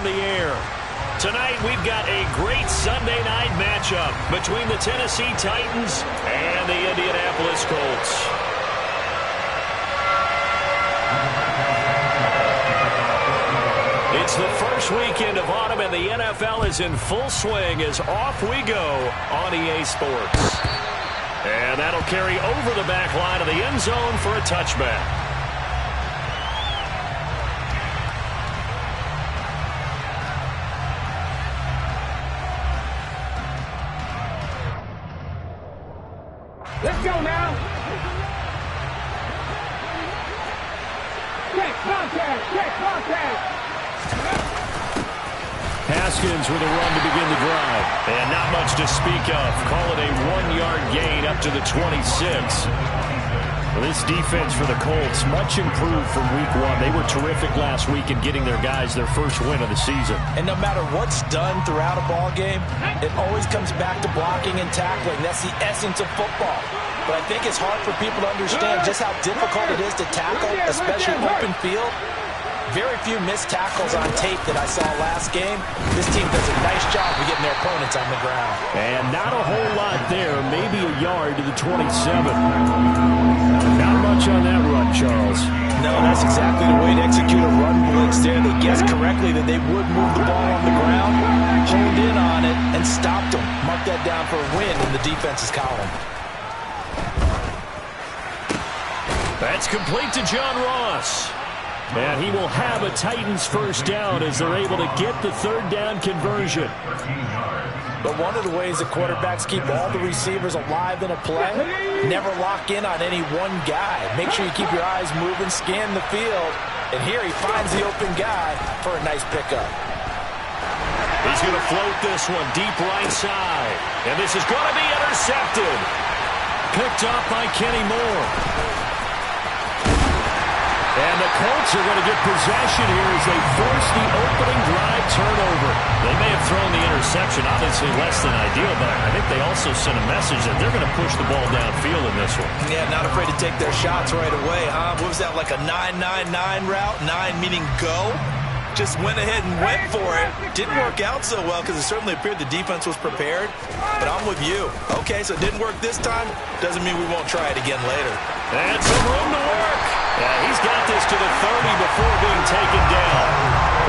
on the air. Tonight, we've got a great Sunday night matchup between the Tennessee Titans and the Indianapolis Colts. It's the first weekend of autumn, and the NFL is in full swing as off we go on EA Sports. And that'll carry over the back line of the end zone for a touchback. Let's go now. Check contact. Check contact. Haskins with a run to begin the drive. And not much to speak of. Call it a 1-yard gain up to the 26. Well, this defense for the Colts, much improved from week one. They were terrific last week in getting their guys their first win of the season. And no matter what's done throughout a ball game, it always comes back to blocking and tackling. That's the essence of football. But I think it's hard for people to understand just how difficult it is to tackle, especially open field. Very few missed tackles on tape that I saw last game. This team does a nice job of getting their opponents on the ground. And not a whole lot there, maybe a yard to the 27. Not much on that run, Charles. No, that's exactly the way to execute a run blitz there. They guessed correctly that they would move the ball on the ground, honed in on it, and stopped them. Mark that down for a win in the defense's column. That's complete to John Ross. And he will have a Titans first down as they're able to get the third down conversion. But one of the ways that quarterbacks keep all the receivers alive in a play, never lock in on any one guy. Make sure you keep your eyes moving, scan the field. And here he finds the open guy for a nice pickup. He's going to float this one deep right side. And this is going to be intercepted. Picked up by Kenny Moore. And the Colts are going to get possession here as they force the opening drive turnover. They may have thrown the interception, obviously less than ideal, but I think they also sent a message that they're going to push the ball downfield in this one. Yeah, not afraid to take their shots right away, huh? What was that, like a 9-9-9 route? 9 meaning go? Just went ahead and went for it. Didn't work out so well because it certainly appeared the defense was prepared. But I'm with you. Okay, so it didn't work this time. Doesn't mean we won't try it again later. And some room to work. Yeah, he's got this to the 30 before being taken down.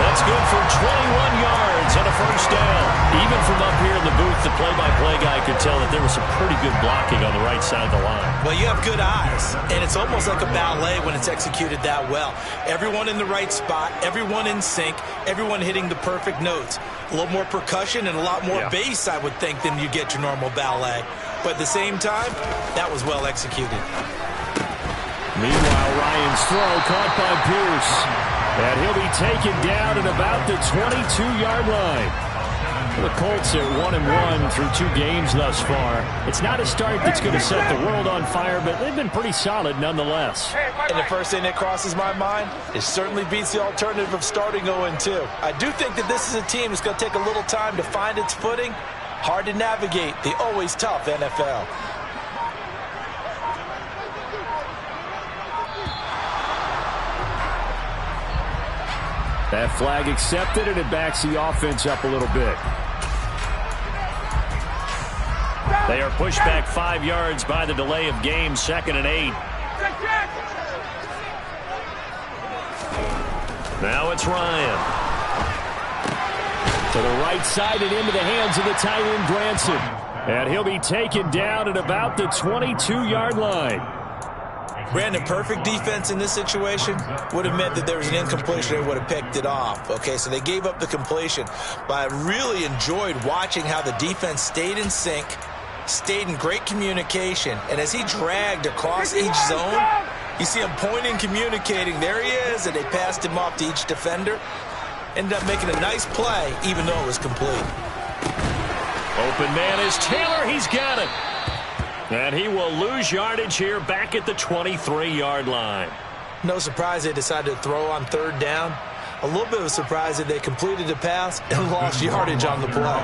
That's good for 21 yards and a first down. Even from up here in the booth, the play-by-play guy could tell that there was some pretty good blocking on the right side of the line. Well, you have good eyes, and it's almost like a ballet when it's executed that well. Everyone in the right spot, everyone in sync, everyone hitting the perfect notes. A little more percussion and a lot more bass, I would think, than you get your normal ballet. But at the same time, that was well executed. Meanwhile, Ryan's throw caught by Pierce. And he'll be taken down at about the 22-yard line. The Colts are 1-1 through 2 games thus far. It's not a start that's going to set the world on fire, but they've been pretty solid nonetheless. And the first thing that crosses my mind, it certainly beats the alternative of starting 0-2. I do think that this is a team that's going to take a little time to find its footing. Hard to navigate the always tough NFL. That flag accepted, and it backs the offense up a little bit. They are pushed back 5 yards by the delay of game, 2nd and 8. Now it's Ryan. To the right side and into the hands of the tight end, Granson. And he'll be taken down at about the 22-yard line. Brandon, perfect defense in this situation would have meant that there was an incompletion. They would have picked it off. Okay, so they gave up the completion. But I really enjoyed watching how the defense stayed in sync, stayed in great communication. And as he dragged across each zone, you see him pointing, communicating. There he is, and they passed him off to each defender. Ended up making a nice play, even though it was complete. Open man is Taylor. He's got it. And he will lose yardage here back at the 23-yard line. No surprise they decided to throw on 3rd down. A little bit of a surprise that they completed the pass and lost yardage on the play.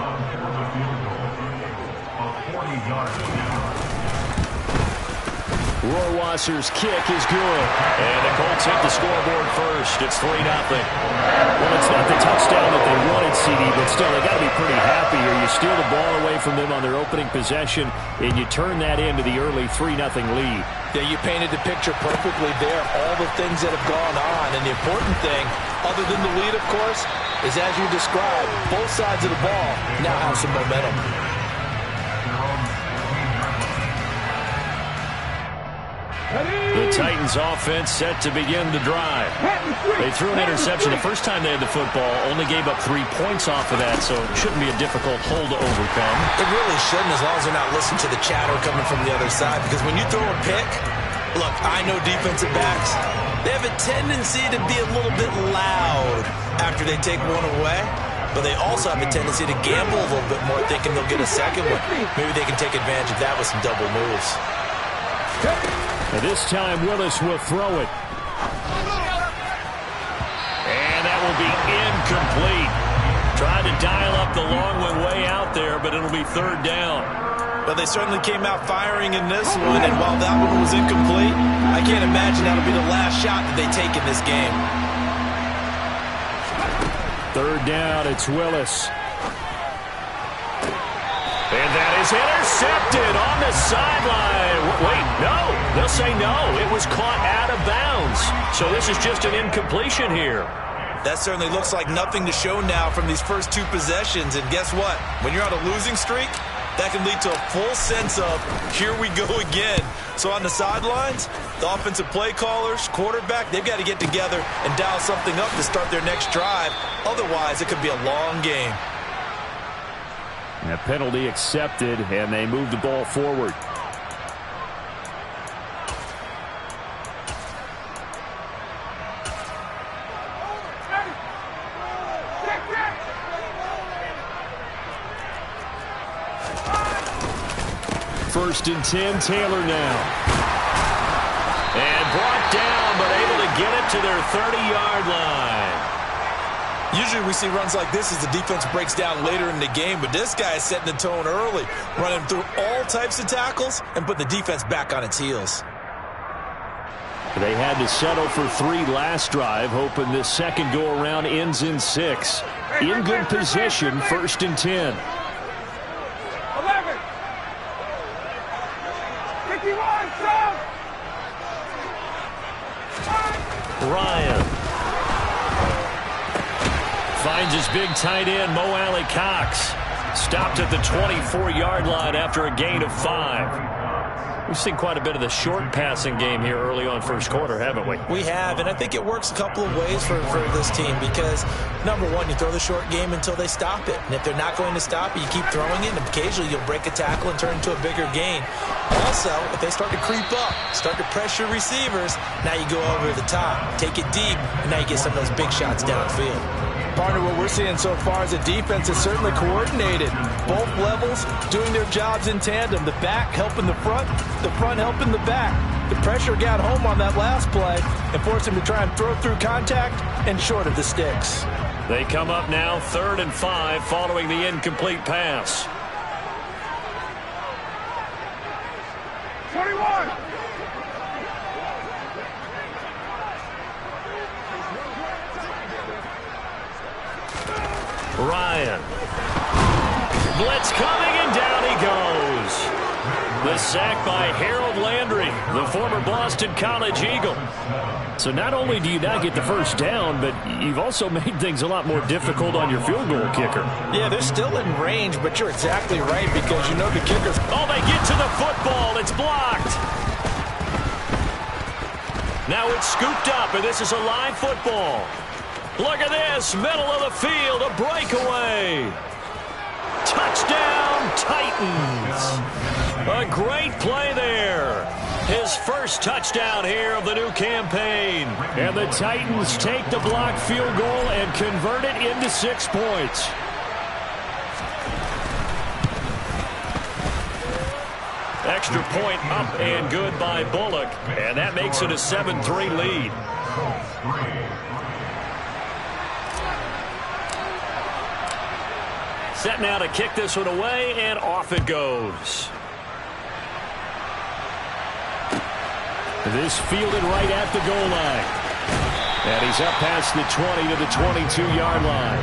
Rohrwasser's kick is good. And the Colts hit the scoreboard first. It's 3-0. Well, it's not the touchdown that they CD, but still, they got to be pretty happy here. You steal the ball away from them on their opening possession, and you turn that into the early 3-0 lead. Yeah, you painted the picture perfectly there, all the things that have gone on. And the important thing, other than the lead, of course, is as you described, both sides of the ball now have some momentum. The Titans offense set to begin the drive. They threw an interception the first time they had the football, only gave up 3 points off of that, so it shouldn't be a difficult hole to overcome. It really shouldn't, as long as they're not listening to the chatter coming from the other side, because when you throw a pick, look, I know defensive backs, they have a tendency to be a little bit loud after they take one away, but they also have a tendency to gamble a little bit more, thinking they'll get a second one. Maybe they can take advantage of that with some double moves. And this time, Willis will throw it. And that will be incomplete. Tried to dial up the long one way out there, but it'll be third down. But they certainly came out firing in this one, and while that one was incomplete, I can't imagine that'll be the last shot that they take in this game. Third down, it's Willis. And that is intercepted on the sideline. Wait, no. They'll say no. It was caught out of bounds. So this is just an incompletion here. That certainly looks like nothing to show now from these first 2 possessions. And guess what? When you're on a losing streak, that can lead to a full sense of, here we go again. So on the sidelines, the offensive play callers, quarterback, they've got to get together and dial something up to start their next drive. Otherwise, it could be a long game. And a penalty accepted, and they move the ball forward. First and 10, Taylor now. And brought down, but able to get it to their 30-yard line. Usually we see runs like this as the defense breaks down later in the game, but this guy is setting the tone early, running through all types of tackles and put the defense back on its heels. They had to settle for 3 last drive, hoping this second go-around ends in 6. In good position, first and 10. 11. 51, stop. Ryan finds his big tight end, Mo Alley-Cox. Stopped at the 24-yard line after a gain of 5. We've seen quite a bit of the short passing game here early on first quarter, haven't we? We have, and I think it works a couple of ways for this team because, number one, you throw the short game until they stop it. And if they're not going to stop it, you keep throwing it, and occasionally you'll break a tackle and turn into a bigger gain. Also, if they start to creep up, start to pressure receivers, now you go over the top, take it deep, and now you get some of those big shots downfield. Partner, what we're seeing so far is the defense is certainly coordinated. Both levels doing their jobs in tandem. The back helping the front helping the back. The pressure got home on that last play and forced him to try and throw through contact and short of the sticks. They come up now 3rd and 5 following the incomplete pass. 21. Ryan. Blitz coming, and down he goes. The sack by Harold Landry, the former Boston College Eagle. So not only do you not get the first down, but you've also made things a lot more difficult on your field goal kicker. Yeah, they're still in range, but you're exactly right because you know the kickers. Oh, they get to the football. It's blocked. Now it's scooped up, and this is a live football. Look at this, middle of the field, a breakaway. Touchdown, Titans. A great play there. His first touchdown here of the new campaign. And the Titans take the blocked field goal and convert it into 6 points. Extra point up and good by Bullock. And that makes it a 7-3 lead. Set now to kick this one away, and off it goes. This fielded right at the goal line. And he's up past the 20 to the 22-yard line.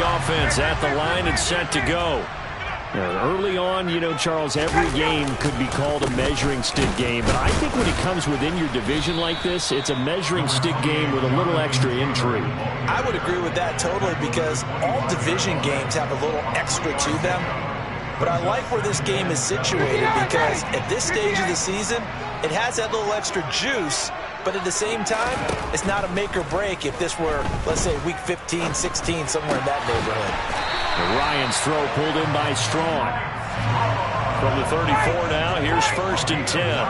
offense at the line and set to go. Early on, you know, Charles, every game could be called a measuring stick game. But I think when it comes within your division like this, it's a measuring stick game with a little extra intrigue. I would agree with that totally, because all division games have a little extra to them. But I like where this game is situated, because at this stage of the season, it has that little extra juice. But at the same time, it's not a make or break if this were, let's say, week 15, 16, somewhere in that neighborhood. And Ryan's throw pulled in by Strong. From the 34 now, here's 1st and 10.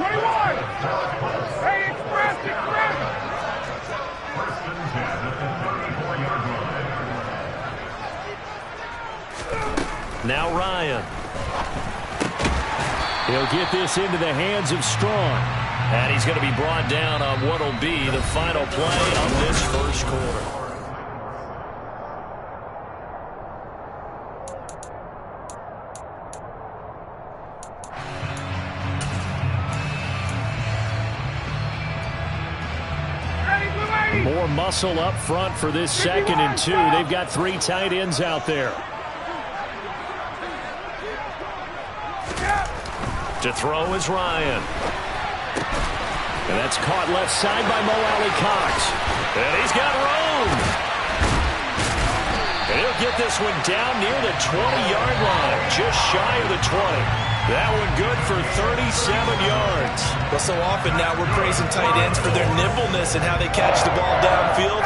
21! Hey, express! Now Ryan. He'll get this into the hands of Strong. And he's going to be brought down on what will be the final play of this first quarter. More muscle up front for this 2nd and 2. They've got 3 tight ends out there. To throw is Ryan. And that's caught left side by Mo Alley-Cox. And he's got room. And he'll get this one down near the 20-yard line, just shy of the 20. That one good for 37 yards. Well, so often now we're praising tight ends for their nimbleness and how they catch the ball downfield.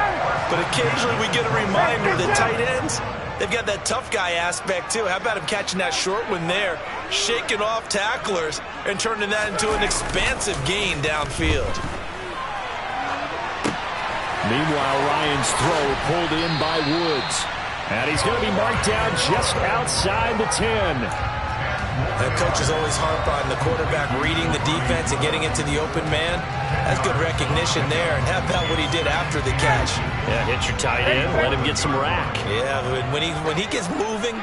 But occasionally we get a reminder that tight ends, they've got that tough guy aspect too. How about him catching that short one there, shaking off tacklers, and turning that into an expansive gain downfield. Meanwhile, Ryan's throw pulled in by Woods. And he's going to be marked down just outside the 10. That coaches always harp on the quarterback reading the defense and getting into the open man. That's good recognition there. And how about what he did after the catch? Yeah, hit your tight end, let him get some rack. Yeah, when he gets moving,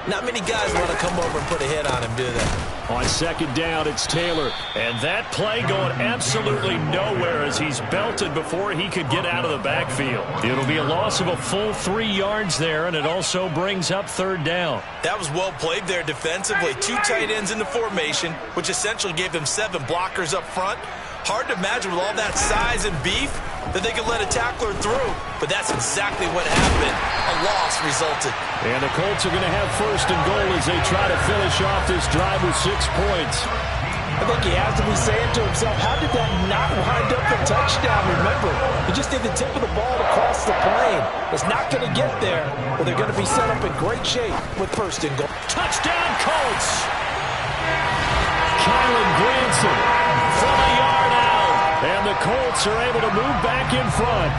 not many guys want to come over and put a hit on him, do they? On 2nd down, it's Taylor. And that play going absolutely nowhere as he's belted before he could get out of the backfield. It'll be a loss of a full 3 yards there, and it also brings up 3rd down. That was well played there defensively. 2 tight ends in the formation, which essentially gave them 7 blockers up front. Hard to imagine with all that size and beef that they could let a tackler through. But that's exactly what happened. A loss resulted. And the Colts are going to have 1st and goal as they try to finish off this drive with 6 points. I think he has to be saying to himself, how did that not wind up a touchdown? Remember, he just did the tip of the ball across the plane. It's not going to get there, but they're going to be set up in great shape with 1st and goal. Touchdown, Colts! Kylan Granson from a yard out. And the Colts are able to move back in front.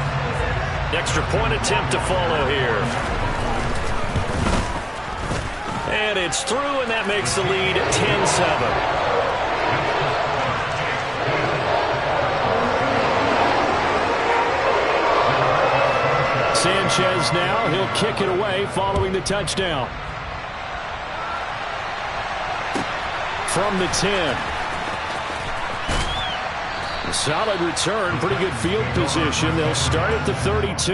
Extra point attempt to follow here. And it's through, and that makes the lead 10-7. Sanchez now, he'll kick it away following the touchdown. From the 10. A solid return, pretty good field position. They'll start at the 32.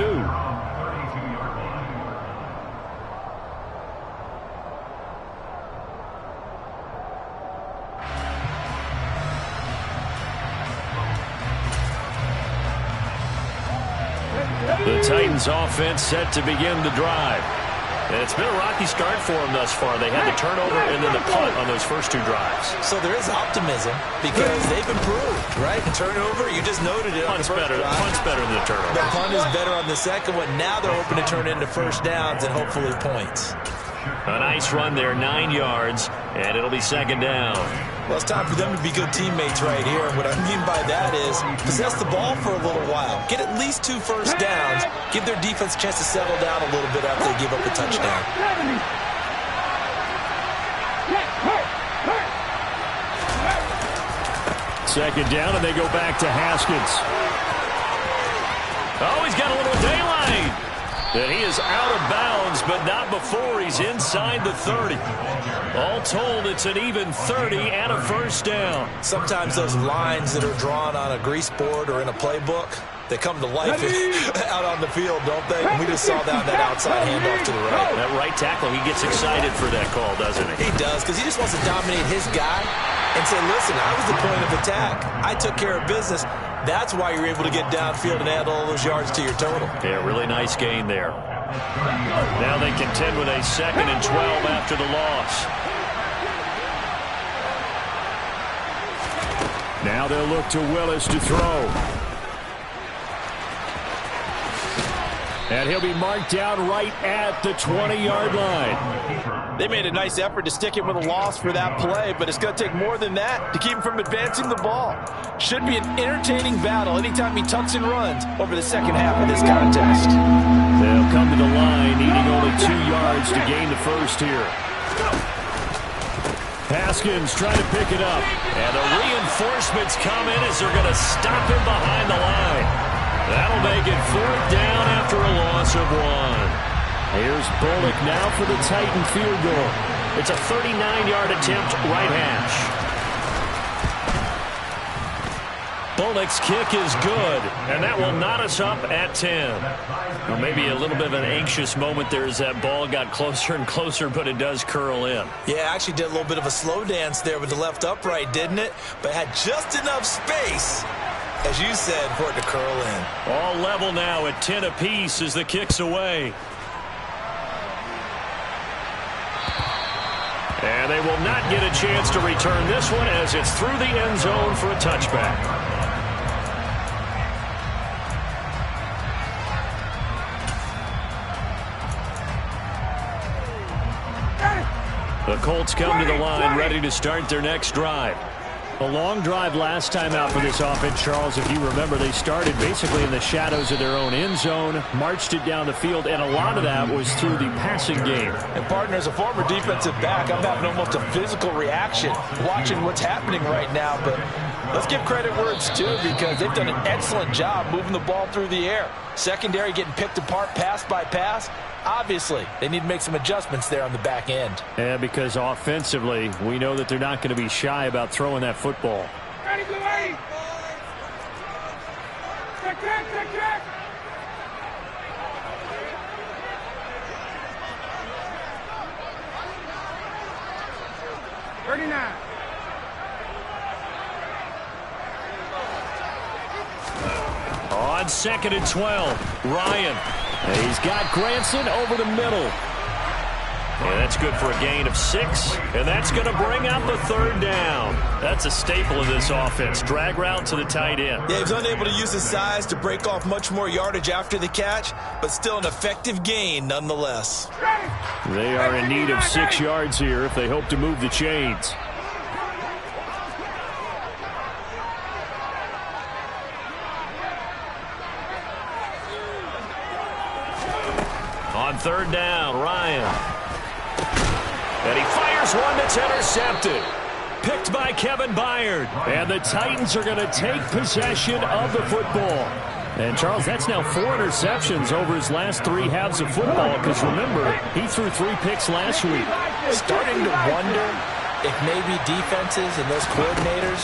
The Titans offense set to begin the drive. And it's been a rocky start for them thus far. They had the turnover and then the punt on those first 2 drives. So there is optimism because they've improved, right? The turnover, you just noted it. Punt's better than the turnover. The punt is better on the second one. Now they're hoping to turn it into 1st downs and hopefully points. A nice run there, 9 yards, and it'll be 2nd down. Well, it's time for them to be good teammates right here. And what I mean by that is possess the ball for a little while. Get at least 2 first downs. Give their defense a chance to settle down a little bit after they give up a touchdown. Second down, and they go back to Haskins. Oh, he's got a little daylight. And he is out of bounds, but not before he's inside the 30. All told, it's an even 30 and a 1st down. Sometimes those lines that are drawn on a grease board or in a playbook, They come to life out on the field, don't they? And we just saw that outside handoff to the right. That right tackle, he gets excited for that call, doesn't he? He does, because he just wants to dominate his guy and say, listen, I was the point of attack. I took care of business. That's why you're able to get downfield and add all those yards to your total. Yeah, really nice gain there. Now they contend with a 2nd and 12 after the loss. Now they'll look to Willis to throw. And he'll be marked down right at the 20-yard line. They made a nice effort to stick him with a loss for that play, but it's going to take more than that to keep him from advancing the ball. Should be an entertaining battle anytime he tucks and runs over the second half of this contest. They'll come to the line, needing only 2 yards to gain the first here. Haskins trying to pick it up. And the reinforcements come in as they're going to stop him behind the line. That'll make it 4th down after a loss of 1. Here's Bullock now for the Titan field goal. It's a 39-yard attempt, right hash. Bullock's kick is good, and that will knot us up at 10. Or maybe a little bit of an anxious moment there as that ball got closer and closer, but it does curl in. Yeah, actually did a little bit of a slow dance there with the left upright, didn't it? But had just enough space, as you said, for it to curl in. All level now at 10 apiece as the kick's away. And they will not get a chance to return this one as it's through the end zone for a touchback. The Colts come to the line ready to start their next drive. A long drive last time out for this offense, Charles. If you remember, they started basically in the shadows of their own end zone, marched it down the field, and a lot of that was through the passing game. And, partner, as a former defensive back, I'm having almost a physical reaction watching what's happening right now. But let's give credit where it's due, because they've done an excellent job moving the ball through the air. Secondary getting picked apart pass by pass. Obviously, they need to make some adjustments there on the back end. Yeah, because offensively, we know that they're not going to be shy about throwing that football. Ready, go ready. Check. 39. On 2nd and 12, Ryan. He's got Granson over the middle. And that's good for a gain of 6. And that's going to bring out the 3rd down. That's a staple of this offense. Drag route to the tight end. Yeah, he was unable to use his size to break off much more yardage after the catch, but still an effective gain nonetheless. They are in need of 6 yards here if they hope to move the chains. On 3rd down, Ryan. And he fires one that's intercepted. Picked by Kevin Byard. And the Titans are going to take possession of the football. And, Charles, that's now 4 interceptions over his last 3 halves of football. Because, remember, he threw 3 picks last week. Starting to wonder if maybe defenses and those coordinators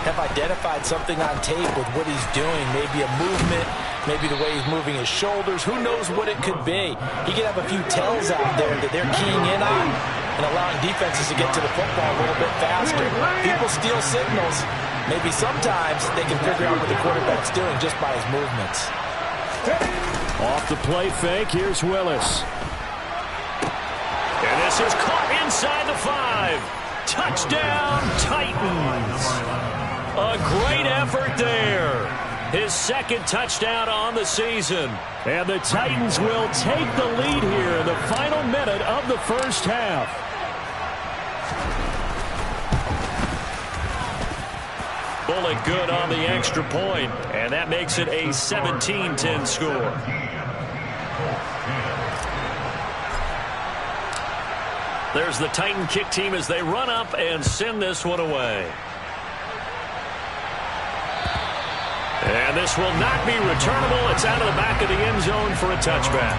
have identified something on tape with what he's doing. Maybe a movement, maybe the way he's moving his shoulders. Who knows what it could be? He could have a few tells out there that they're keying in on and allowing defenses to get to the football a little bit faster. People steal signals. Maybe sometimes they can figure out what the quarterback's doing just by his movements. Off the play fake, here's Willis. And this is caught inside the 5. Touchdown, Titans. A great effort there. His 2nd touchdown on the season. And the Titans will take the lead here in the final minute of the first half. Bullock good on the extra point, and that makes it a 17-10 score. There's the Titan kick team as they run up and send this one away. And this will not be returnable. It's out of the back of the end zone for a touchback.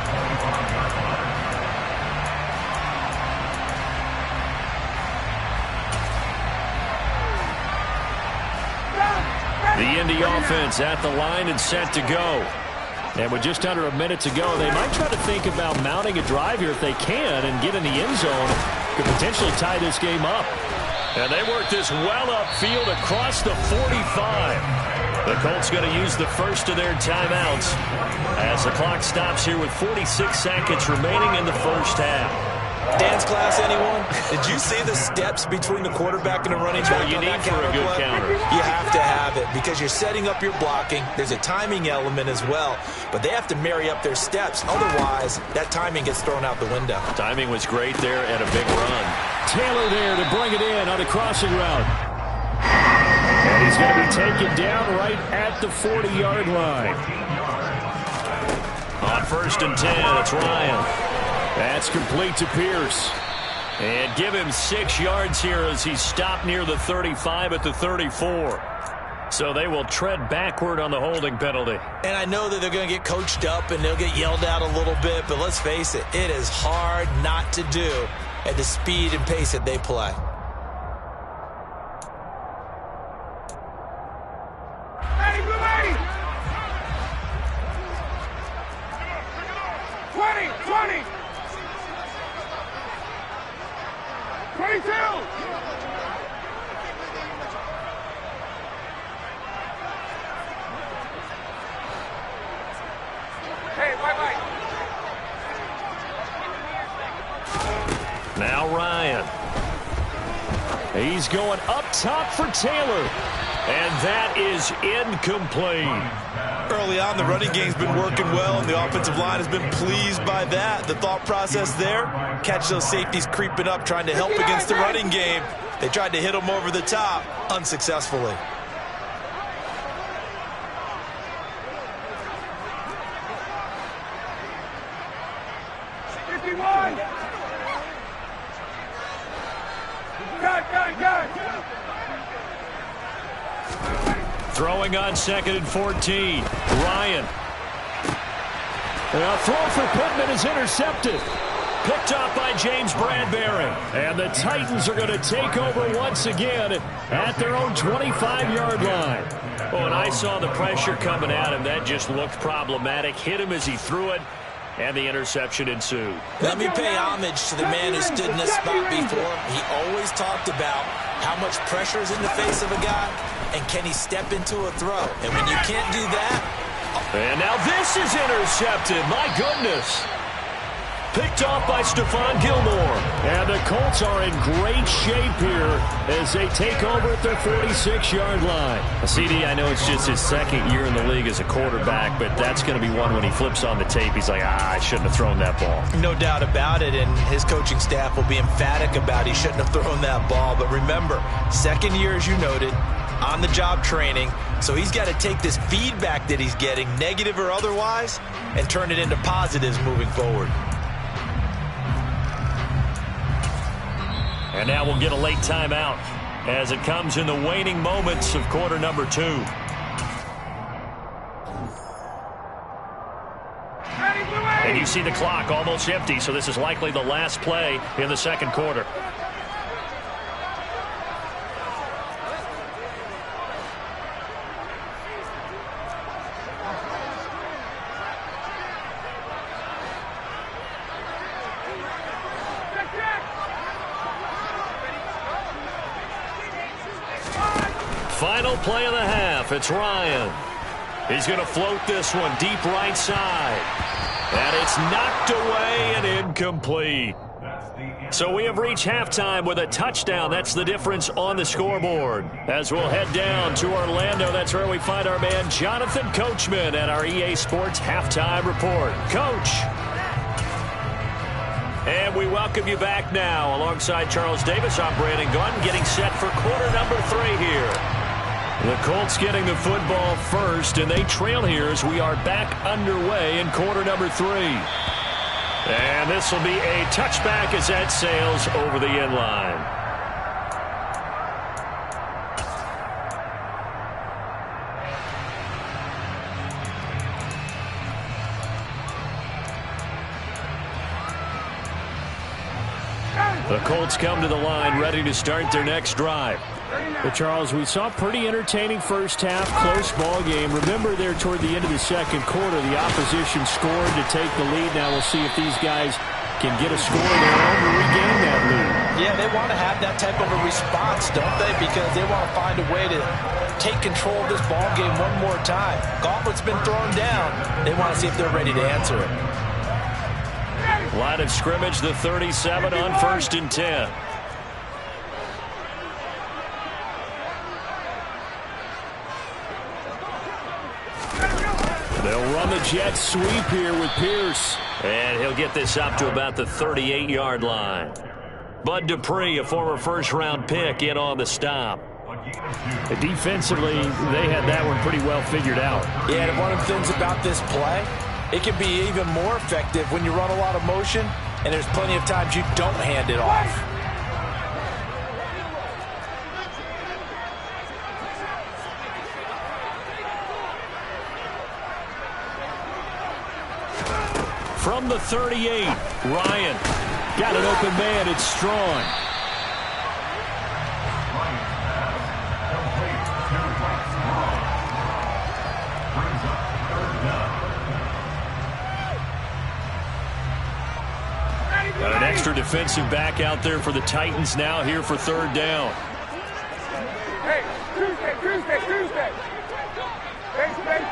The Indy offense at the line and set to go. And with just under a minute to go, they might try to think about mounting a drive here if they can and get in the end zone. Could potentially tie this game up. And they work this well upfield across the 45. The Colts going to use the first of their timeouts as the clock stops here with 46 seconds remaining in the first half. Dance class, anyone? Did you see the steps between the quarterback and the running back? You need for a good counter. You have to have it because you're setting up your blocking. There's a timing element as well, but they have to marry up their steps. Otherwise, that timing gets thrown out the window. Timing was great there and a big run. Taylor there to bring it in on a crossing route. And he's going to be taken down right at the 40-yard line. On 1st and 10, it's Ryan. That's complete to Pierce. And give him 6 yards here as he's stopped near the 35 at the 34. So they will tread backward on the holding penalty. And I know that they're going to get coached up and they'll get yelled at a little bit, but let's face it, it is hard not to do at the speed and pace that they play. Ready, go ready! 20! 22! Hey, wait. Now Ryan. He's going up top for Taylor. And that is incomplete. Early on, the running game's been working well, and the offensive line has been pleased by that. The thought process there, catch those safeties creeping up, trying to help against the running game. They tried to hit them over the top, unsuccessfully. Throwing on 2nd and 14. Ryan. A throw for Pittman is intercepted. Picked off by James Bradbury. And the Titans are going to take over once again at their own 25-yard line. Oh, and I saw the pressure coming at him. That just looked problematic. Hit him as he threw it. And the interception ensued. Let me pay homage to the man who stood in this spot before. He always talked about how much pressure is in the face of a guy, and can he step into a throw? And when you can't do that... And now this is intercepted. My goodness. Picked off by Stephon Gilmore. And the Colts are in great shape here as they take over at their 46-yard line. CD, I know it's just his 2nd year in the league as a quarterback, but that's going to be one when he flips on the tape. He's like, I shouldn't have thrown that ball. No doubt about it, and his coaching staff will be emphatic about he shouldn't have thrown that ball. But remember, 2nd year, as you noted, on-the-job training. So he's got to take this feedback that he's getting, negative or otherwise, and turn it into positives moving forward. And now we'll get a late timeout as it comes in the waning moments of quarter number 2. And you see the clock almost empty, so this is likely the last play in the 2nd quarter. Final play of the half. It's Ryan. He's going to float this one deep right side. And it's knocked away and incomplete. So we have reached halftime with a touchdown. That's the difference on the scoreboard. As we'll head down to Orlando, that's where we find our man Jonathan Coachman at our EA Sports Halftime Report. Coach. And we welcome you back now. Alongside Charles Davis, I'm Brandon Gunn, getting set for quarter number 3 here. The Colts getting the football first, and they trail here as we are back underway in quarter number 3. And this will be a touchback as that sails over the end line. The Colts come to the line ready to start their next drive. But Charles, we saw a pretty entertaining first half, close ball game. Remember there toward the end of the second quarter, the opposition scored to take the lead. Now we'll see if these guys can get a score of their own to regain that lead. Yeah, they want to have that type of a response, don't they? Because they want to find a way to take control of this ball game one more time. Gauntlet's been thrown down. They want to see if they're ready to answer it. Line of scrimmage, the 37 on 1st and 10. They'll run the jet sweep here with Pierce. And he'll get this up to about the 38-yard line. Bud Dupree, a former first-round pick, in on the stop. Defensively, they had that one pretty well figured out. Yeah, and one of the things about this play, it can be even more effective when you run a lot of motion, and there's plenty of times you don't hand it off. From the 38, Ryan got an open man. It's Strong. Got an extra defensive back out there for the Titans now here for 3rd down. Hey, Tuesday. Hey,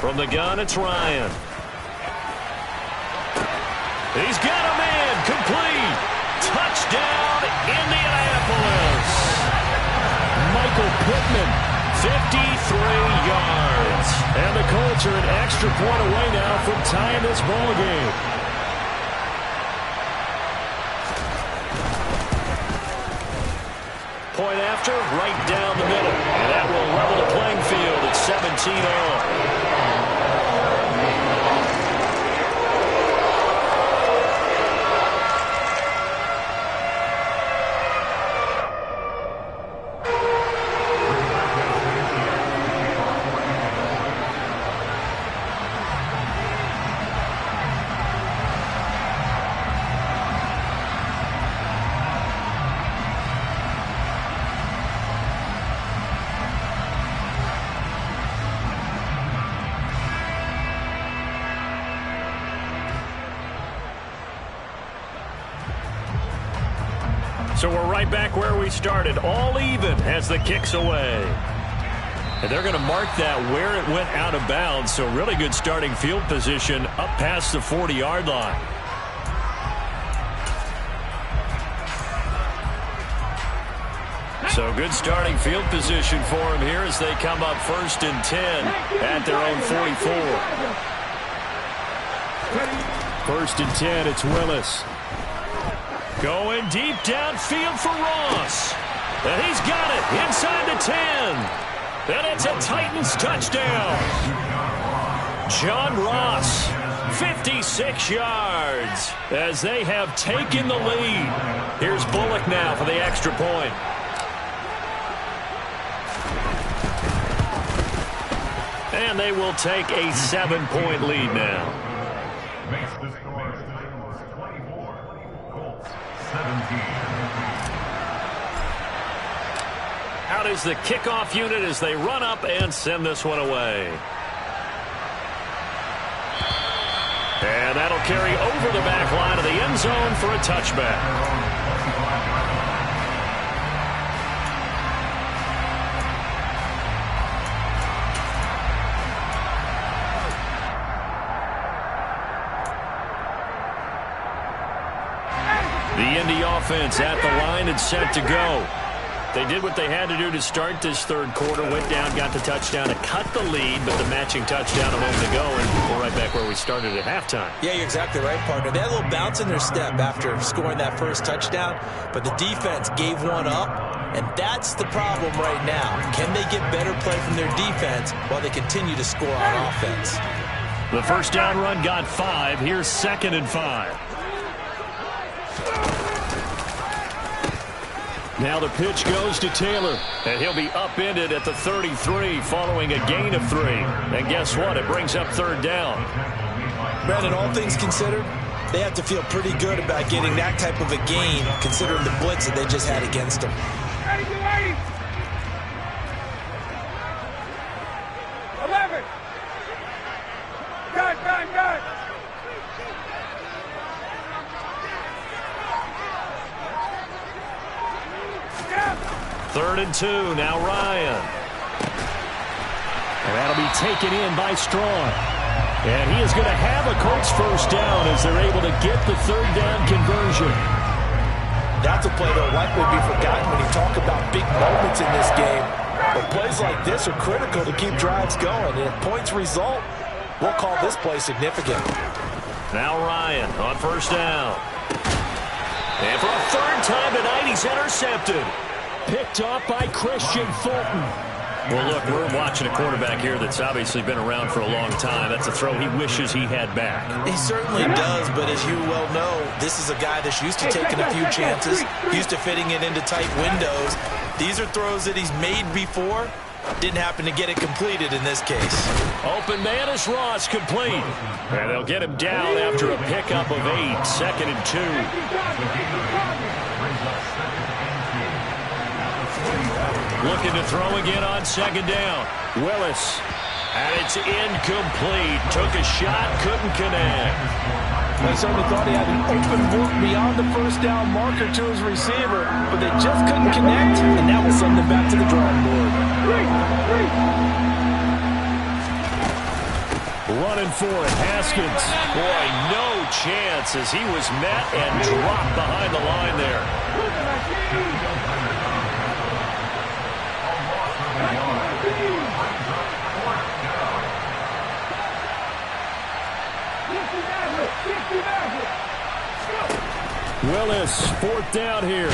From the gun, it's Ryan. He's got a man, complete. Touchdown, Indianapolis. Michael Pittman, 53 yards. And the Colts are an extra point away now from tying this ball game. Point after, right down the middle. And that will level the playing field at 17 all. So we're right back where we started, all even as the kick's away. And they're going to mark that where it went out of bounds, so really good starting field position up past the 40-yard line. So good starting field position for them here as they come up 1st and 10 at their own 44. 1st and 10, it's Willis. Going deep downfield for Ross. And he's got it inside the 10. And it's a Titans touchdown. John Ross, 56 yards as they have taken the lead. Here's Bullock now for the extra point. And they will take a 7-point lead now. Out is the kickoff unit as they run up and send this one away. And that'll carry over the back line of the end zone for a touchback. The Indy offense at the line and set to go. They did what they had to do to start this third quarter, went down, got the touchdown to cut the lead, but the matching touchdown a moment ago, and we're right back where we started at halftime. Yeah, you're exactly right, partner. They had a little bounce in their step after scoring that first touchdown, but the defense gave one up, and that's the problem right now. Can they get better play from their defense while they continue to score on offense? The first down run got 5. Here's 2nd and 5. Now the pitch goes to Taylor, and he'll be upended at the 33 following a gain of 3. And guess what? It brings up 3rd down. Brandon, all things considered, They have to feel pretty good about getting that type of a gain, considering the blitz that they just had against them. 11. Gun. Third and 2, now Ryan. And that'll be taken in by Strong. And he is going to have a Colts first down as they're able to get the third down conversion. That's a play that will likely be forgotten when you talk about big moments in this game. But plays like this are critical to keep drives going. And if points result, we'll call this play significant. Now Ryan on first down. And for a third time tonight, he's intercepted. Picked off by Christian Fulton. Well, look, we're watching a quarterback here that's obviously been around for a long time. That's a throw he wishes he had back. He certainly does, but as you well know, this is a guy that's used to taking a few chances, used to fitting it into tight windows. These are throws that he's made before. Didn't happen to get it completed in this case. Open man is Ross, complete. And they'll get him down after a pickup of 8, second and 2. Looking to throw again on second down. Willis. And it's incomplete. Took a shot, couldn't connect. I certainly thought he had an open look beyond the first down marker to his receiver, but they just couldn't connect, and that will send them back to the drawing board. Running for it, Haskins. Boy, no chance as he was met and dropped behind the line there. Willis, fourth down here.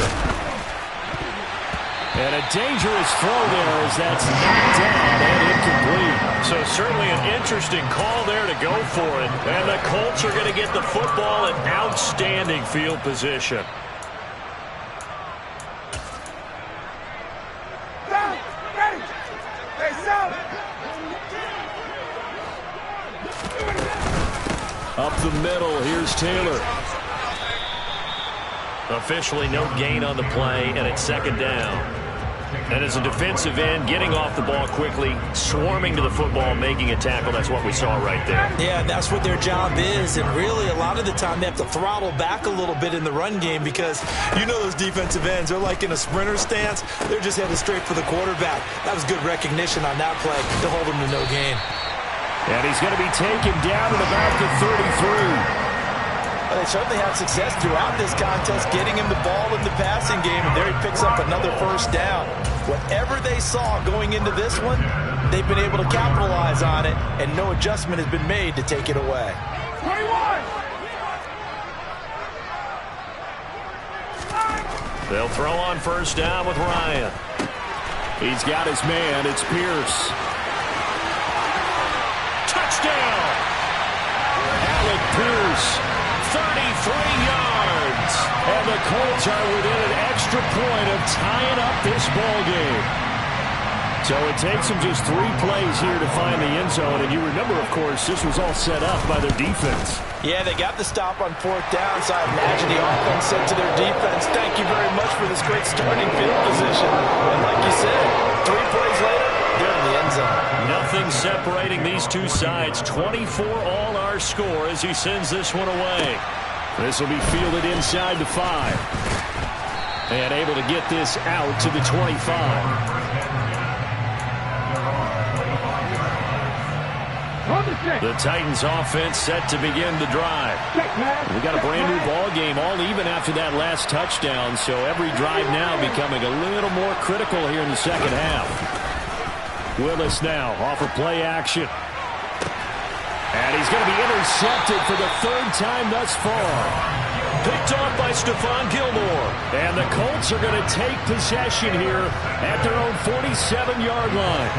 And a dangerous throw there as that's knocked down and incomplete. So certainly an interesting call there to go for it. And the Colts are going to get the football in outstanding field position. Up the middle, here's Taylor. Officially no gain on the play, and it's second down. And as a defensive end, getting off the ball quickly, swarming to the football, making a tackle, that's what we saw right there. Yeah, that's what their job is, and really a lot of the time they have to throttle back a little bit in the run game because you know those defensive ends, they're like in a sprinter stance. They're just headed straight for the quarterback. That was good recognition on that play to hold him to no gain. And he's going to be taken down at about the 33. Well, they certainly had success throughout this contest, getting him the ball in the passing game, and there he picks up another first down. Whatever they saw going into this one, they've been able to capitalize on it, and no adjustment has been made to take it away. 21! They'll throw on first down with Ryan. He's got his man. It's Pierce. Touchdown! Alec Pierce, 33 yards. And the Colts are within an extra point of tying up this ball game. So it takes them just 3 plays here to find the end zone. And you remember, of course, this was all set up by their defense. Yeah, they got the stop on fourth down, so I imagine the offense said to their defense, thank you very much for this great starting field position. And like you said, 3 plays later, they're in the end zone. Nothing separating these two sides. 24 all our score as he sends this one away. This will be fielded inside the 5. And able to get this out to the 25. The Titans offense set to begin the drive. We got a brand new ball game, all even after that last touchdown, so every drive now becoming a little more critical here in the second half. Willis now off of play action. And he's going to be intercepted for the 3rd time thus far. Picked off by Stephon Gilmore. And the Colts are going to take possession here at their own 47-yard line.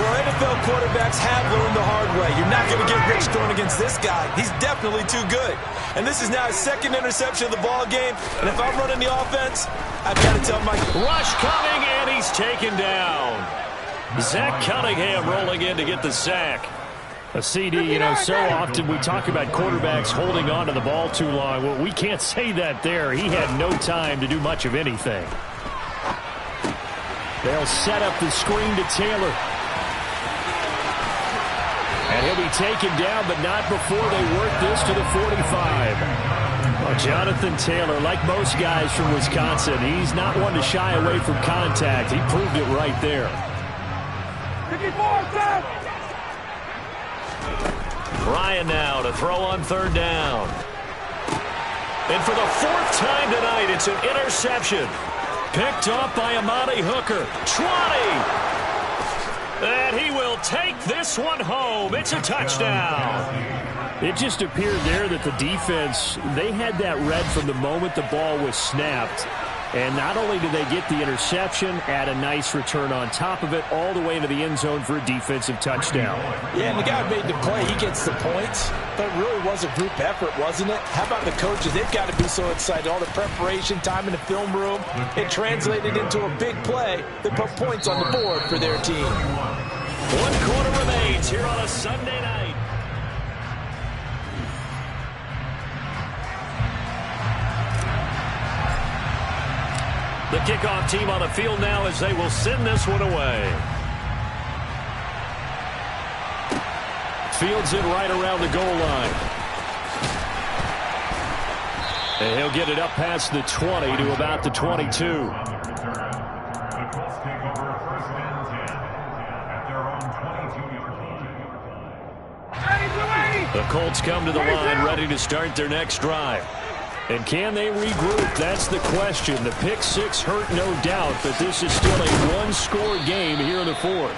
Well, NFL quarterbacks have learned the hard way. You're not going to get rich throwing against this guy. He's definitely too good. And this is now his 2nd interception of the ball game. And if I'm running the offense, I've got to tell my rush coming, and he's taken down. Zach Cunningham rolling in to get the sack. A CD, so often we talk about quarterbacks holding on to the ball too long. Well, we can't say that there. He had no time to do much of anything. They'll set up the screen to Taylor. And he'll be taken down, but not before they work this to the 45. Well, Jonathan Taylor, like most guys from Wisconsin, he's not one to shy away from contact. He proved it right there. 54, set! Ryan now to throw on third down. And for the fourth time tonight, it's an interception. Picked off by Amani Hooker. 20! And he will take this one home. It's a touchdown. It just appeared there that the defense, they had that read from the moment the ball was snapped. And not only did they get the interception, add a nice return on top of it, all the way into the end zone for a defensive touchdown. Yeah, and the guy made the play. He gets the points. But it really was a group effort, wasn't it? How about the coaches? They've got to be so excited. All the preparation, time in the film room, it translated into a big play that put points on the board for their team. 1 quarter remains here on a Sunday night. The kickoff team on the field now as they will send this one away. Fields it right around the goal line. And he'll get it up past the 20 to about the 22. The Colts come to the line ready to start their next drive. And can they regroup? That's the question. The pick six hurt, no doubt, but this is still a one-score game here in the fourth.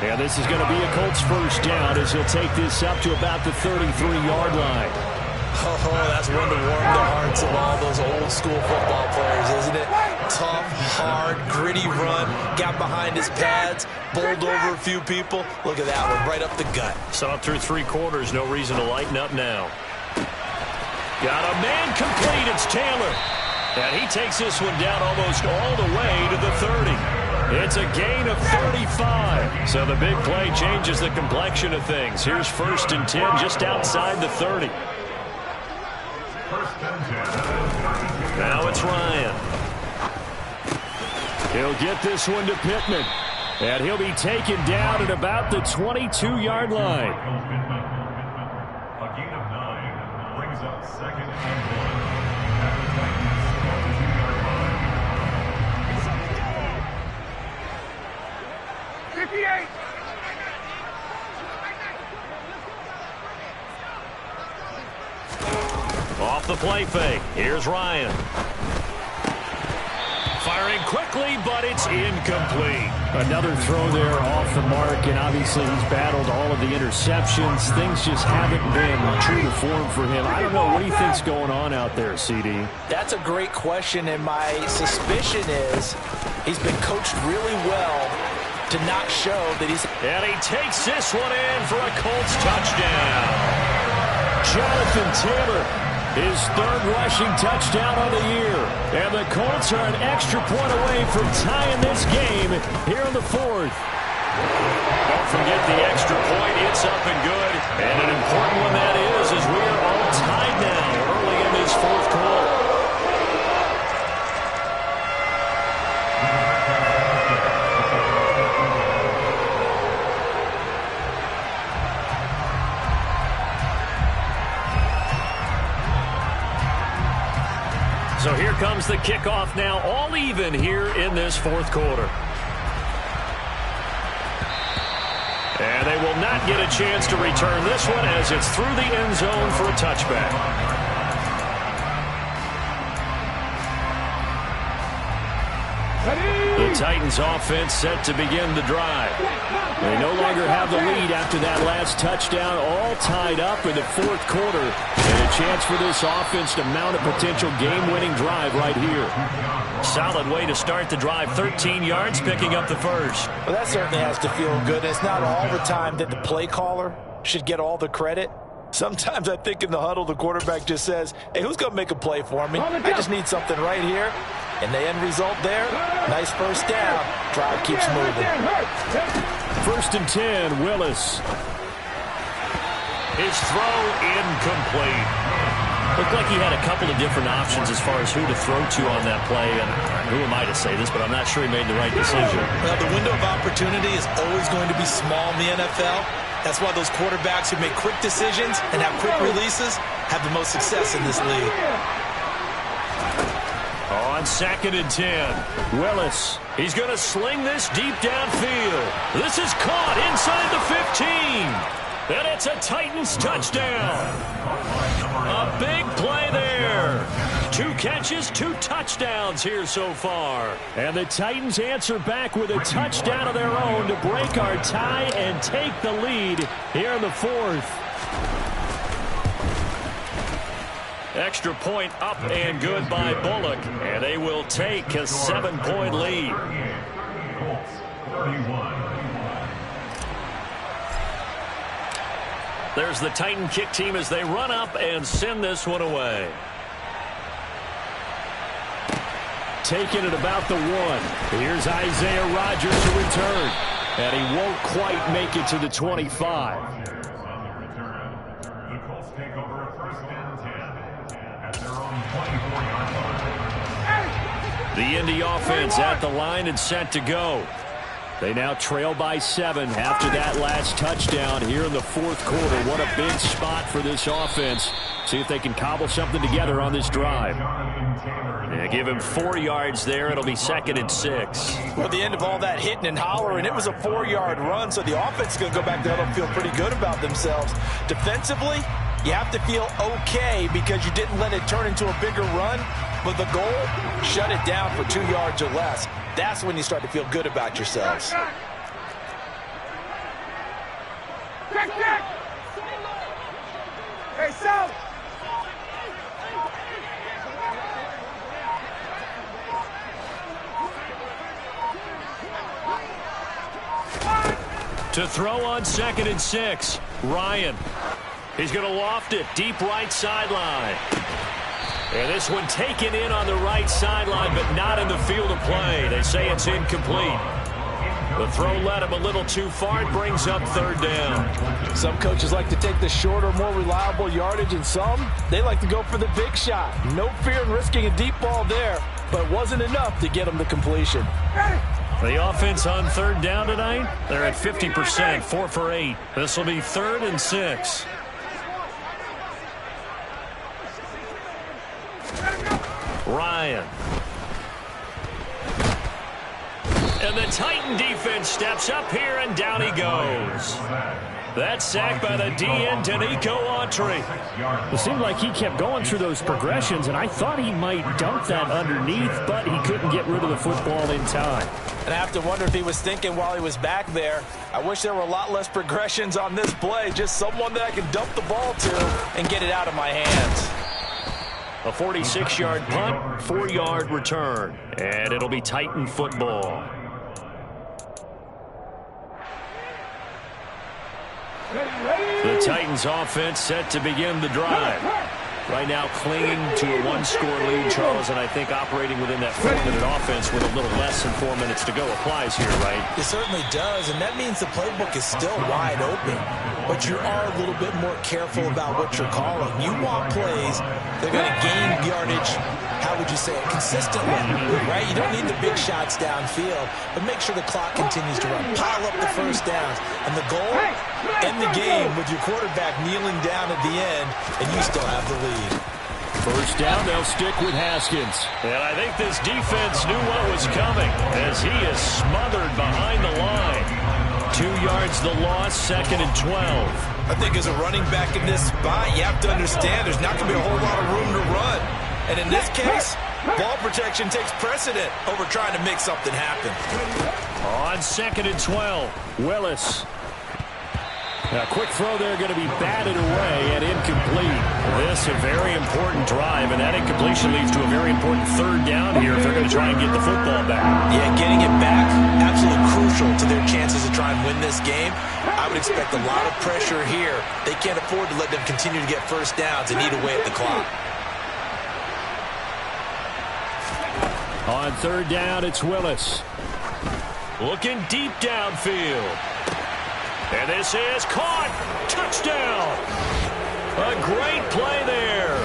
And this is going to be a Colts first down as he'll take this up to about the 33-yard line. Oh, that's one to warm the hearts of all those old-school football players, isn't it? Tough, hard, gritty run, got behind his pads, bowled over a few people. Look at that one, right up the gut. Saw it through 3 quarters, no reason to lighten up now. Got a man complete, it's Taylor. And he takes this one down almost all the way to the 30. It's a gain of 35. So the big play changes the complexion of things. Here's 1st and 10 just outside the 30. Now it's Ryan. He'll get this one to Pittman. And he'll be taken down at about the 22-yard line. A gain of 9 brings up 2nd and 1. 58! Off the play fake. Here's Ryan. Firing quickly, but it's incomplete. Another throw there off the mark, and obviously he's battled all of the interceptions. Things just haven't been true to form for him. I don't know. What do you think's going on out there, CD? That's a great question, and my suspicion is he's been coached really well to not show that he's... And he takes this one in for a Colts touchdown. Jonathan Taylor, his 3rd rushing touchdown of the year. And the Colts are an extra point away from tying this game here in the 4th. Don't forget the extra point. It's up and good. And an important one that is, as we are all tied now early in this 4th quarter. So here comes the kickoff now, all even here in this 4th quarter. And they will not get a chance to return this one as it's through the end zone for a touchback. The Titans offense set to begin the drive. They no longer have the lead after that last touchdown, all tied up in the 4th quarter. And a chance for this offense to mount a potential game-winning drive right here. Solid way to start the drive, 13 yards, picking up the first. Well, that certainly has to feel good. It's not all the time that the play caller should get all the credit. Sometimes I think in the huddle, the quarterback just says, hey, who's going to make a play for me? I just need something right here. And the end result there, nice first down. Drive keeps moving. 1st and 10, Willis. His throw incomplete. Looked like he had a couple of different options as far as who to throw to on that play. And who am I to say this, but I'm not sure he made the right decision. Well, the window of opportunity is always going to be small in the NFL. That's why those quarterbacks who make quick decisions and have quick releases have the most success in this league. On 2nd and 10, Willis. He's going to sling this deep downfield. This is caught inside the 15. And it's a Titans touchdown. A big play there. 2 catches, 2 touchdowns here so far. And the Titans answer back with a touchdown of their own to break our tie and take the lead here in the 4th. Extra point up and good by Bullock. And they will take a 7-point lead. Colts 31. There's the Titan kick team as they run up and send this one away. Taking it about the 1. Here's Isaiah Rodgers to return. And he won't quite make it to the 25. The Colts take over 1st and 10 at their own 24-yard line. The Indy offense at the line and set to go. They now trail by 7 after that last touchdown here in the 4th quarter. What a big spot for this offense. See if they can cobble something together on this drive. Yeah, give him 4 yards there. It'll be 2nd and 6. Well, at the end of all that hitting and hollering, it was a 4-yard run, so the offense is going to go back there and feel pretty good about themselves. Defensively, you have to feel okay because you didn't let it turn into a bigger run, but the goal, shut it down for 2 yards or less. That's when you start to feel good about yourselves. Check. Hey, South. To throw on 2nd and 6, Ryan. He's going to loft it deep right sideline. And this one taken in on the right sideline, but not in the field of play. They say it's incomplete. The throw led him a little too far. It brings up 3rd down. Some coaches like to take the shorter, more reliable yardage, and some, they like to go for the big shot. No fear in risking a deep ball there, but it wasn't enough to get them to completion. The offense on 3rd down tonight, they're at 50%, 4 for 8. This will be 3rd and 6. Ryan. And the Titan defense steps up here, and down he goes. That's sacked by the DN, Danico Autry. It seemed like he kept going through those progressions, and I thought he might dunk that underneath, but he couldn't get rid of the football in time. And I have to wonder if he was thinking while he was back there, I wish there were a lot less progressions on this play, just someone that I can dump the ball to and get it out of my hands. A 46-yard punt, 4-yard return, and it'll be Titan football. The Titans offense set to begin the drive. Right now clinging to a 1-score lead, Charles, and I think operating within that 4-minute offense with a little less than 4 minutes to go applies here, right? It certainly does, and that means the playbook is still wide open, but you are a little bit more careful about what you're calling. You want plays that are going to gain yardage, how would you say it, consistently, right? You don't need the big shots downfield, but make sure the clock continues to run. Pile up the first downs, and the goal, end the game with your quarterback kneeling down at the end, and you still have the lead. First down, they'll stick with Haskins. And I think this defense knew what was coming as he is smothered behind the line. 2 yards the loss, 2nd and 12. I think as a running back in this spot, you have to understand there's not going to be a whole lot of room to run. And in this case, ball protection takes precedent over trying to make something happen. On 2nd and 12, Willis. A quick throw there going to be batted away and incomplete. This a very important drive, and that incompletion leads to a very important 3rd down here if they're going to try and get the football back. Yeah, getting it back, absolutely crucial to their chances to try and win this game. I would expect a lot of pressure here. They can't afford to let them continue to get first downs and eat away at the clock. On 3rd down, it's Willis. Looking deep downfield. And this is caught. Touchdown. A great play there.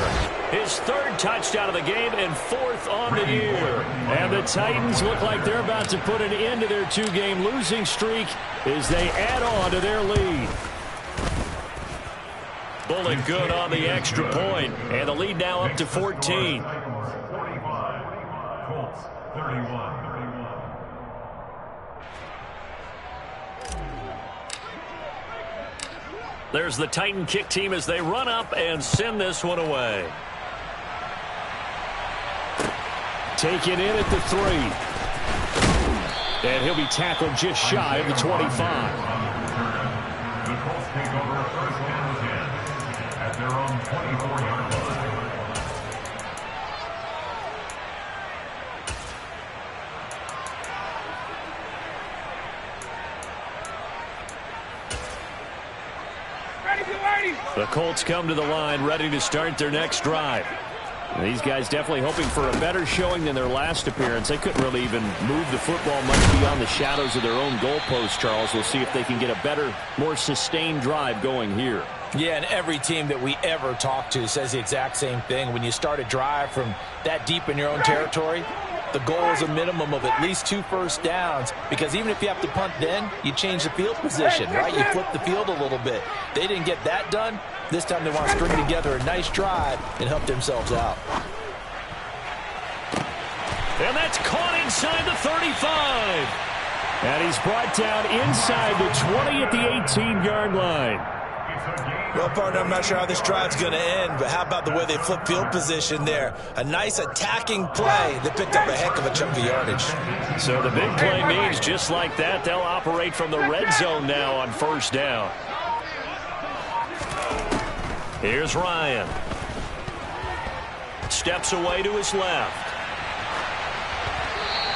His third touchdown of the game and fourth on the year. And the Titans look like they're about to put an end to their two-game losing streak as they add on to their lead. Bullet good on the extra point, and the lead now up to 14. 45, Colts 31. There's the Titan kick team as they run up and send this one away. Taken in at the 3. And he'll be tackled just shy of the 25. The Colts take over first and 10 at their own 24-yard line. The Colts come to the line ready to start their next drive. These guys definitely hoping for a better showing than their last appearance. They couldn't really even move the football much beyond the shadows of their own goalpost, Charles. We'll see if they can get a better, more sustained drive going here. Yeah, and every team that we ever talk to says the exact same thing. When you start a drive from that deep in your own territory, the goal is a minimum of at least 2 first downs, because even if you have to punt then, you change the field position, right? You flip the field a little bit. They didn't get that done. This time they want to string together a nice drive and help themselves out. And that's caught inside the 35. And he's brought down inside the 20 at the 18-yard line. Well, partner, I'm not sure how this drive's going to end, but how about the way they flip field position there? A nice attacking play. They picked up a heck of a chunk of yardage. So the big play means just like that, they'll operate from the red zone now on first down. Here's Ryan. Steps away to his left.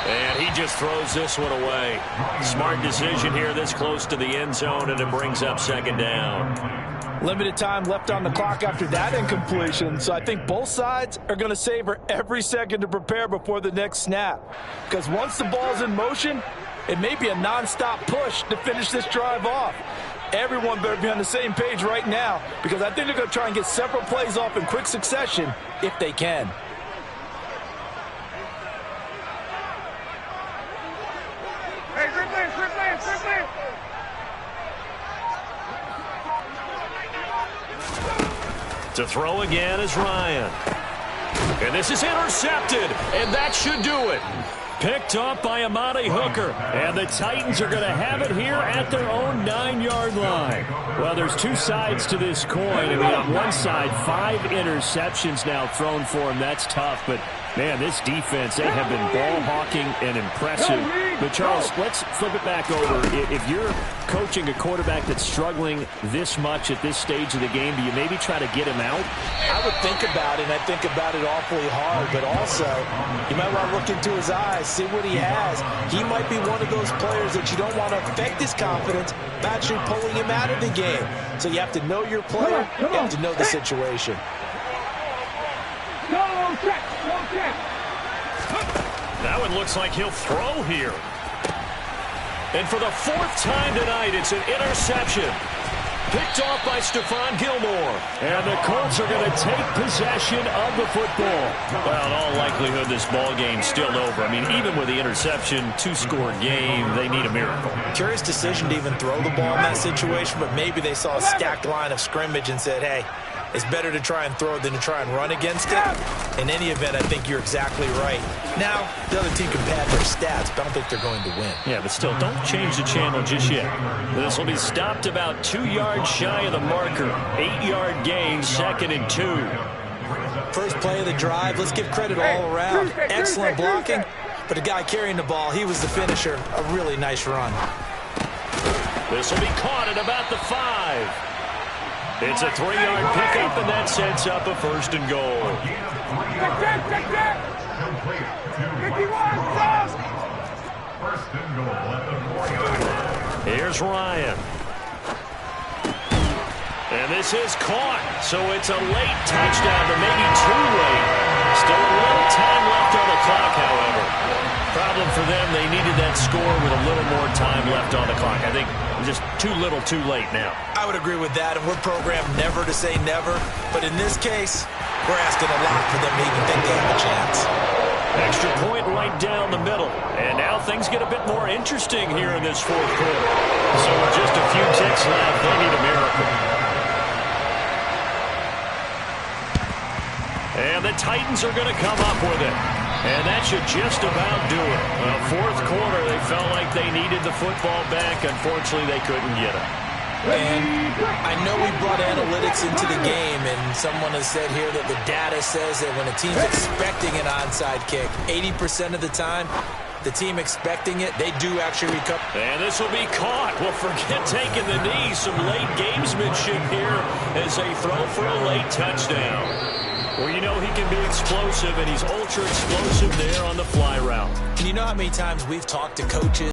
And he just throws this one away. Smart decision here this close to the end zone, and it brings up second down. Limited time left on the clock after that incompletion, so I think both sides are going to savor every second to prepare before the next snap. Because once the ball's in motion, it may be a nonstop push to finish this drive off. Everyone better be on the same page right now, because I think they're going to try and get several plays off in quick succession if they can. Hey, quickly. To throw again is Ryan. And this is intercepted, and that should do it. Picked off by Amani Hooker, and the Titans are going to have it here at their own 9-yard line. Well, there's two sides to this coin. I mean, on one side, 5 interceptions now thrown for him. That's tough, but man, this defense, they have been ball hawking and impressive. But Charles, let's flip it back over. If you're coaching a quarterback that's struggling this much at this stage of the game, do you maybe try to get him out? I would think about it, and I think about it awfully hard, but also you might want to look into his eyes, see what he has. He might be one of those players that you don't want to affect his confidence by actually pulling him out of the game. So you have to know your player, you have to know the situation. No check. That one looks like he'll throw here. And for the 4th time tonight, it's an interception. Picked off by Stephon Gilmore. And the Colts are going to take possession of the football. Well, in all likelihood, this ball game's still over. I mean, even with the interception, 2-score game, they need a miracle. Curious decision to even throw the ball in that situation, but maybe they saw a stacked line of scrimmage and said, hey, it's better to try and throw than to try and run against it. In any event, I think you're exactly right. Now, the other team can pad their stats, but I don't think they're going to win. Yeah, but still, don't change the channel just yet. This will be stopped about 2 yards shy of the marker. 8-yard gain, 2nd and 2. First play of the drive, let's give credit all around. Excellent blocking, but the guy carrying the ball, he was the finisher. A really nice run. This will be caught at about the 5. It's a 3-yard pickup, and that sets up a 1st and goal. Check. 51, cross. 1st and goal at the 4-yard line. Here's Ryan. And this is caught, so it's a late touchdown, but maybe too late. Still a little time left on the clock, however. Problem for them, they needed that score with a little more time left on the clock. I think just too little too late now. I would agree with that, and we're programmed never to say never. But in this case, we're asking a lot for them to even think they have a chance. Extra point right down the middle. And now things get a bit more interesting here in this fourth quarter. So with just a few ticks left, they need a miracle. And the Titans are going to come up with it. And that should just about do it. Well, fourth quarter, they felt like they needed the football back. Unfortunately, they couldn't get it. And I know we brought analytics into the game, and someone has said here that the data says that when a team's expecting an onside kick, 80% of the time, the team expecting it, they do actually recover. And this will be caught. Well, forget taking the knee. Some late gamesmanship here as they throw for a late touchdown. Well, you know he can be explosive, and he's ultra explosive there on the fly route. And you know how many times we've talked to coaches